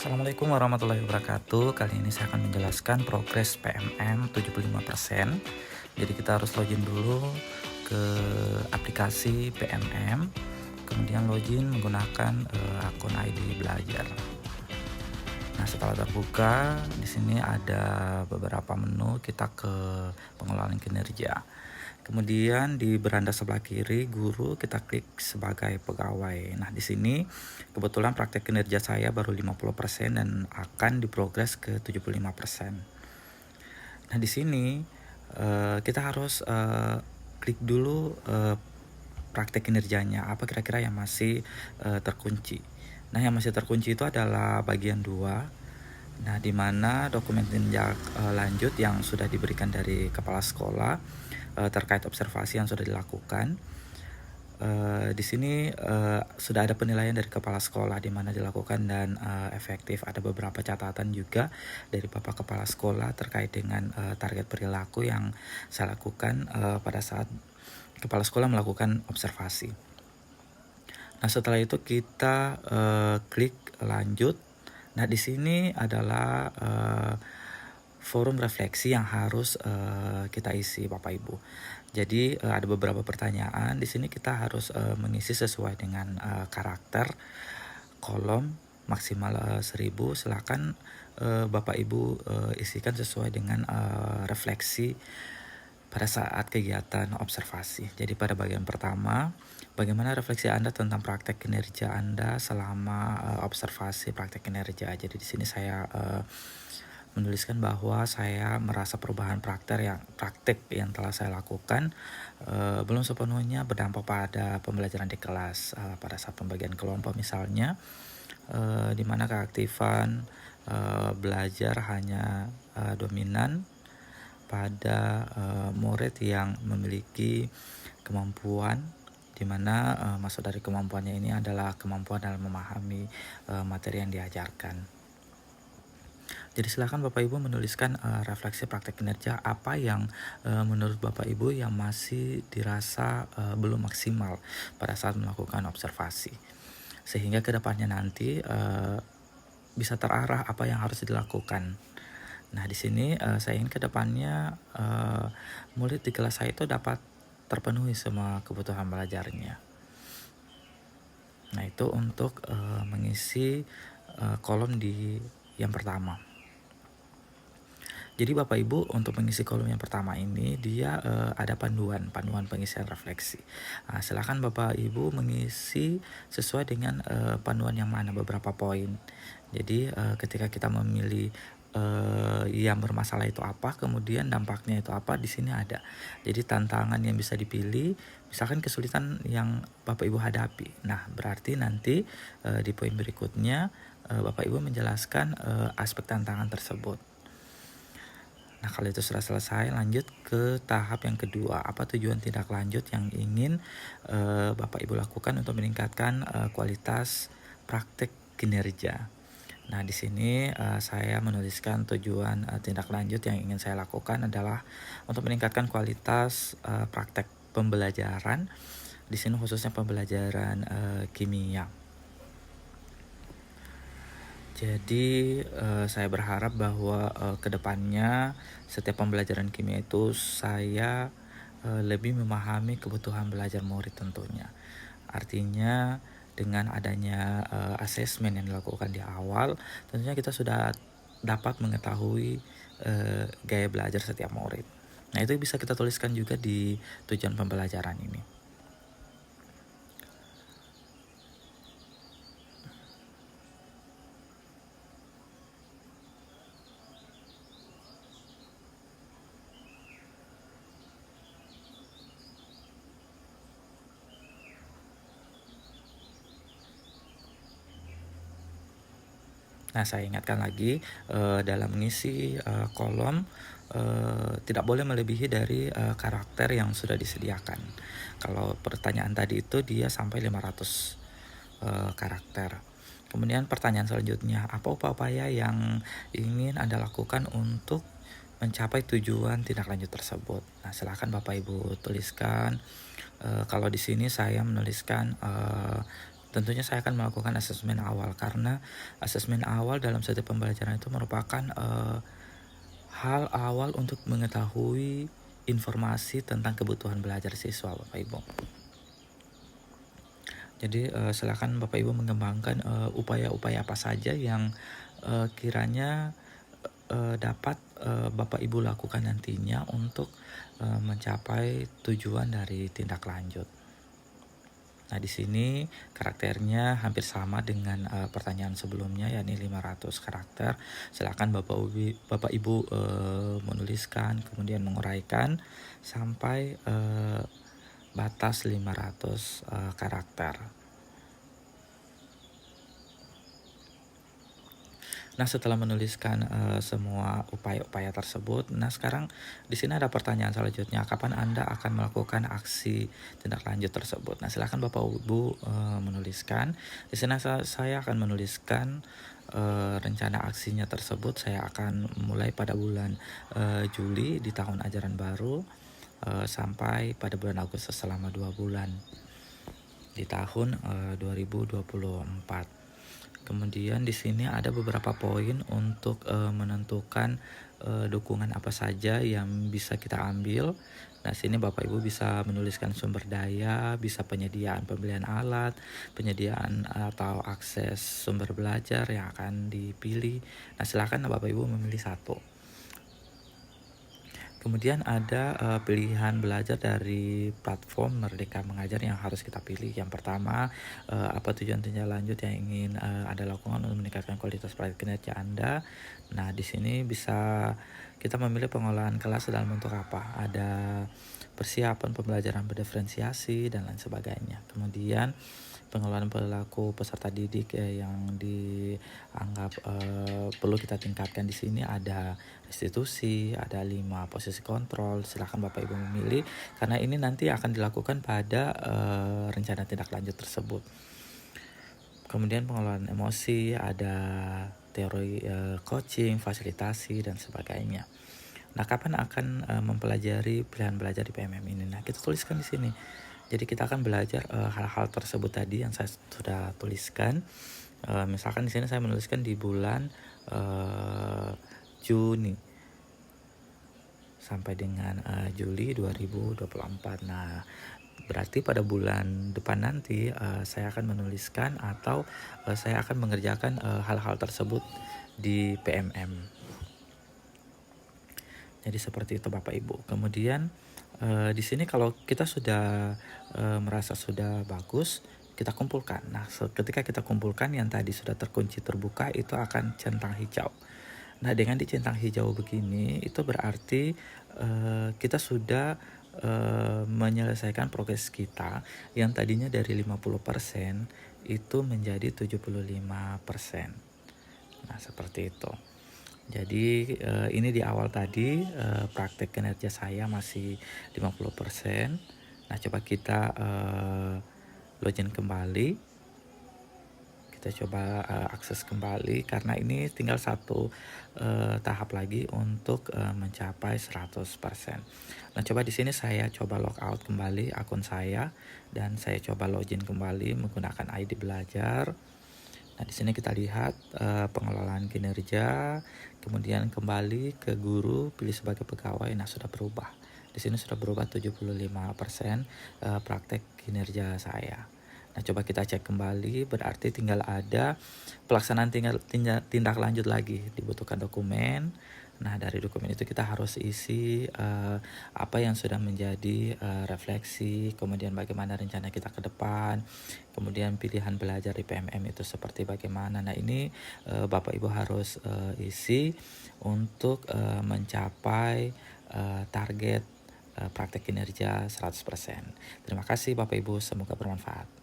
Assalamualaikum warahmatullahi wabarakatuh. Kali ini saya akan menjelaskan progres PMM 75%. Jadi kita harus login dulu ke aplikasi PMM, kemudian login menggunakan akun ID belajar. Nah, setelah terbuka, di sini ada beberapa menu, kita ke pengelolaan kinerja. Kemudian di beranda sebelah kiri guru kita klik sebagai pegawai. Nah, di sini kebetulan praktek kinerja saya baru 50% dan akan diprogres ke 75%. Nah, di sini kita harus klik dulu praktek kinerjanya, apa kira-kira yang masih terkunci. Nah, yang masih terkunci itu adalah bagian 2. Nah, di mana dokumen tindak lanjut yang sudah diberikan dari kepala sekolah terkait observasi yang sudah dilakukan. Di sini sudah ada penilaian dari kepala sekolah di mana dilakukan dan efektif. Ada beberapa catatan juga dari Bapak Kepala Sekolah terkait dengan target perilaku yang saya lakukan pada saat kepala sekolah melakukan observasi. Nah, setelah itu kita klik lanjut. Nah, di sini adalah forum refleksi yang harus kita isi, Bapak Ibu. Jadi ada beberapa pertanyaan. Di sini kita harus mengisi sesuai dengan karakter, kolom maksimal 1000. Silakan Bapak Ibu isikan sesuai dengan refleksi pada saat kegiatan observasi. Jadi pada bagian pertama, bagaimana refleksi Anda tentang praktek kinerja Anda selama observasi praktek kinerja. Jadi di sini saya menuliskan bahwa saya merasa perubahan praktek yang telah saya lakukan belum sepenuhnya berdampak pada pembelajaran di kelas pada saat pembagian kelompok misalnya, di mana keaktifan belajar hanya dominan pada murid yang memiliki kemampuan, di mana maksud dari kemampuannya ini adalah kemampuan dalam memahami materi yang diajarkan. Jadi silakan Bapak Ibu menuliskan refleksi praktek kinerja apa yang menurut Bapak Ibu yang masih dirasa belum maksimal pada saat melakukan observasi. Sehingga kedepannya nanti bisa terarah apa yang harus dilakukan. Nah, di sini saya ingin kedepannya murid di kelas saya itu dapat terpenuhi semua kebutuhan belajarnya. Nah, itu untuk mengisi kolom di yang pertama. Jadi Bapak Ibu untuk mengisi kolom yang pertama ini dia ada panduan pengisian refleksi. Silakan Bapak Ibu mengisi sesuai dengan panduan yang mana, beberapa poin. Jadi ketika kita memilih yang bermasalah itu apa, kemudian dampaknya itu apa, di sini ada. Jadi tantangan yang bisa dipilih, misalkan kesulitan yang Bapak Ibu hadapi. Nah, berarti nanti di poin berikutnya Bapak Ibu menjelaskan aspek tantangan tersebut. Nah, kalau itu sudah selesai, lanjut ke tahap yang kedua. Apa tujuan tindak lanjut yang ingin Bapak Ibu lakukan untuk meningkatkan kualitas praktek kinerja. Nah, di sini saya menuliskan tujuan tindak lanjut yang ingin saya lakukan adalah untuk meningkatkan kualitas praktek pembelajaran. Di sini khususnya pembelajaran kimia. Jadi saya berharap bahwa kedepannya setiap pembelajaran kimia itu saya lebih memahami kebutuhan belajar murid tentunya. Artinya dengan adanya asesmen yang dilakukan di awal, tentunya kita sudah dapat mengetahui gaya belajar setiap murid. Nah, itu bisa kita tuliskan juga di tujuan pembelajaran ini. Nah, saya ingatkan lagi dalam mengisi kolom tidak boleh melebihi dari karakter yang sudah disediakan. Kalau pertanyaan tadi itu dia sampai 500 karakter. Kemudian pertanyaan selanjutnya, apa upaya yang ingin Anda lakukan untuk mencapai tujuan tindak lanjut tersebut? Nah, silakan Bapak Ibu tuliskan. Kalau di sini saya menuliskan tentunya saya akan melakukan asesmen awal, karena asesmen awal dalam setiap pembelajaran itu merupakan hal awal untuk mengetahui informasi tentang kebutuhan belajar siswa, Bapak Ibu. Jadi silakan Bapak Ibu mengembangkan upaya-upaya apa saja yang kiranya dapat Bapak Ibu lakukan nantinya untuk mencapai tujuan dari tindak lanjut. Nah, di sini karakternya hampir sama dengan pertanyaan sebelumnya, yakni 500 karakter. Silakan Bapak Ibu menuliskan, kemudian menguraikan sampai batas 500 karakter. Nah, setelah menuliskan semua upaya-upaya tersebut, nah sekarang di sini ada pertanyaan selanjutnya, kapan Anda akan melakukan aksi tindak lanjut tersebut? Nah, silakan Bapak Ibu menuliskan. Di sini saya akan menuliskan rencana aksinya tersebut. Saya akan mulai pada bulan Juli di tahun ajaran baru sampai pada bulan Agustus selama 2 bulan di tahun 2024. Kemudian di sini ada beberapa poin untuk menentukan dukungan apa saja yang bisa kita ambil. Nah, sini Bapak Ibu bisa menuliskan sumber daya, bisa penyediaan pembelian alat, penyediaan atau akses sumber belajar yang akan dipilih. Nah, silakan Bapak Ibu memilih satu. Kemudian ada pilihan belajar dari platform Merdeka Mengajar yang harus kita pilih. Yang pertama, apa tujuan tindak lanjut yang ingin Anda lakukan untuk meningkatkan kualitas praktik kinerja Anda. Nah, di sini bisa kita memilih pengolahan kelas dalam bentuk apa. Ada persiapan pembelajaran berdiferensiasi dan lain sebagainya. Kemudian pengelolaan perilaku peserta didik yang dianggap perlu kita tingkatkan di sini ada restitusi, ada 5 posisi kontrol. Silakan Bapak Ibu memilih, karena ini nanti akan dilakukan pada rencana tindak lanjut tersebut. Kemudian pengelolaan emosi, ada teori coaching, fasilitasi dan sebagainya. Nah, kapan akan mempelajari pilihan belajar di PMM ini? Nah, kita tuliskan di sini. Jadi kita akan belajar hal-hal tersebut tadi yang saya sudah tuliskan. Misalkan di sini saya menuliskan di bulan Juni sampai dengan Juli 2024. Nah, berarti pada bulan depan nanti saya akan menuliskan atau saya akan mengerjakan hal-hal tersebut di PMM. Jadi seperti itu Bapak Ibu. Kemudian di sini kalau kita sudah merasa sudah bagus, kita kumpulkan. Nah, ketika kita kumpulkan yang tadi sudah terkunci terbuka itu akan centang hijau. Nah, dengan dicentang hijau begini itu berarti kita sudah menyelesaikan progres kita yang tadinya dari 50% itu menjadi 75%. Nah, seperti itu. Jadi ini di awal tadi praktek kinerja saya masih 50%. Nah, coba kita login kembali. Kita coba akses kembali karena ini tinggal satu tahap lagi untuk mencapai 100%. Nah, coba di sini saya coba logout kembali akun saya dan saya coba login kembali menggunakan ID belajar. Nah, di sini kita lihat pengelolaan kinerja, kemudian kembali ke guru, pilih sebagai pegawai. Nah, sudah berubah. Di sini sudah berubah 75% praktek kinerja saya. Nah, coba kita cek kembali, berarti tinggal ada pelaksanaan tindak lanjut lagi. Dibutuhkan dokumen. Nah, dari dokumen itu kita harus isi apa yang sudah menjadi refleksi, kemudian bagaimana rencana kita ke depan, kemudian pilihan belajar di PMM itu seperti bagaimana. Nah, ini Bapak Ibu harus isi untuk mencapai target praktek kinerja 100%. Terima kasih Bapak Ibu, semoga bermanfaat.